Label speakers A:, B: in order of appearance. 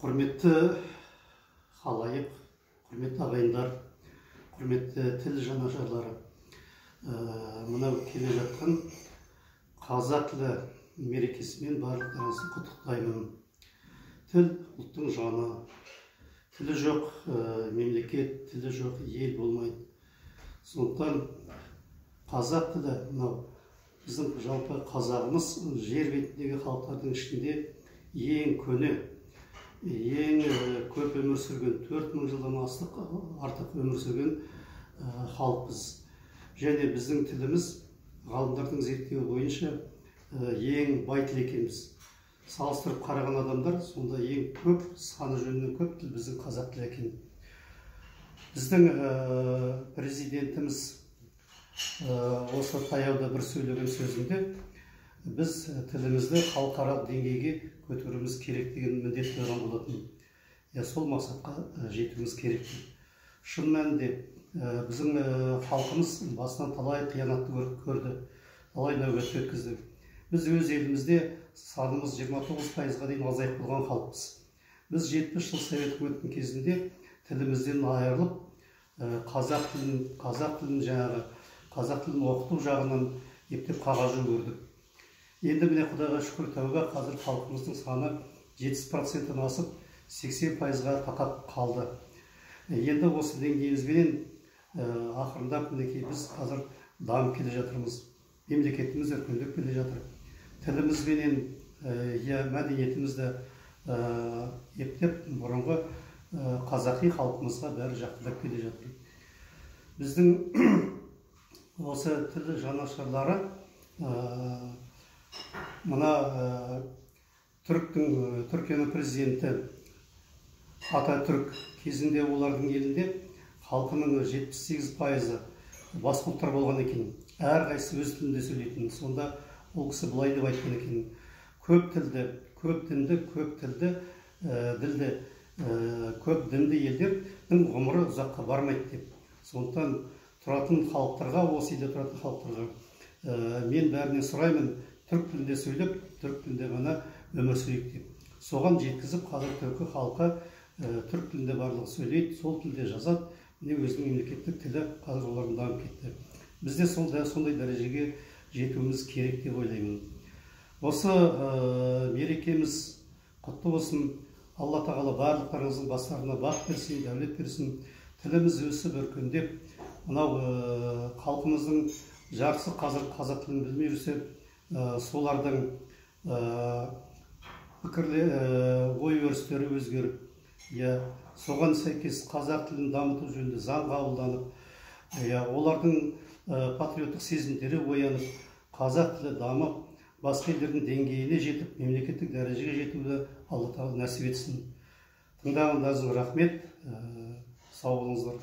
A: Құрметті халайық, құрметті ағайындар, құрметті тіл жанашырлары, мынау келе жатқан қазақ тілі мерекесімен барлықтарыңызды құттықтаймын. Тіл ұлттың жаны, тілі жоқ мемлекет, тілі жоқ ел болмайды. Сондықтан қазақ тілі, мынау біздің жалпы қазағымыз жер бетіндегі халықтардың ішінде ең көне, ең көп өмір сүрген, 4000 жылдан артық өмір сүрген халықпыз. Және біздің тіліміз ғалымдардың зерттеуі бойынша ең бай тіл екенбіз. Салыстырып қараған адамдар, сонда ең көп, саны жөнінен көп тіл біздің қазақ тілі екен. Біздің президентіміз осы таяуда бір сөйлеген сөзінде біз тілімізді халықаралық деңгейге көтеруіміз керек деген міндет қойған болатын. Сол мақсатқа жетуіміз керек. Шын мәнінде біздің халқымыз басынан талай қиянатты көрді, талай нәубет өткізді. Біз өз елімізде санымыз 29%-ға дейін азайып болған халықпыз. Біз 70 жыл совет үкіметінің кезінде тілімізден айырылып, қазақ тілін оқыту жағынан ептеп қағажу көрдік. Енді міне Құдайға шүкір тәуба, қазір халқымыздың саны 70%-тен асып 80%-ға тақап қалды. Енді осы деңгейімізбен ақырындап мінекей біз қазір дамып келе жатырмыз. Мемлекетіміз өркендеп келе жатыр. Тілімізбенен мәдениетімізді ептеп бұрынғы қазақи халқымызға бәрі жақындап келе жатыр. Біздің осы тіл жанашырлары мына Түркияның президенті Ататүрік кезінде олардың елінде халқының 78%-ы басқа ұлттар болған екен. Әрқайсысы өз тілінде сөйлейтін. Сонда ол кісі былай деп айтқан екен: көп дінді елдердің ғұмыры ұзаққа бармайды деп. Сондықтан тұратын халықтарға, осы елде тұратын халықтарға мен бәрінен сұраймын, түрік тілінде сөйлеп, түрік тілінде ғана өмір сүрейік деп. Соған жеткізіп, қазір түркі халқы түрік тілінде барлығы сөйлейді, сол тілде жазады. Міне өзінің мемлекеттік тілі қазір олардың дамып кетті. Бізде сондай дәрежеге жетуіміз керек деп ойлаймын. Осы мерекеміз құтты болсын. Алла тағала барлықтарыңыздың бастарына бақ берсін, дәулет берсін. Тіліміз өсіп өркендеп, мынау халқымыздың жақсы қазір қазақ тілін білмей жүрсе, солардың ой өрістері өзгеріп, соған сәйкес қазақ тілін дамыту жөнінде заң қабылданып, олардың патриоттық сезімдері оянып, қазақ тілі дамып, басқа елдердің деңгейіне жетіп, мемлекеттік дәрежеге жетуді Алла тағала нәсіп етсін. Тыңдағандарыңызға рахмет. Сау болыңыздар.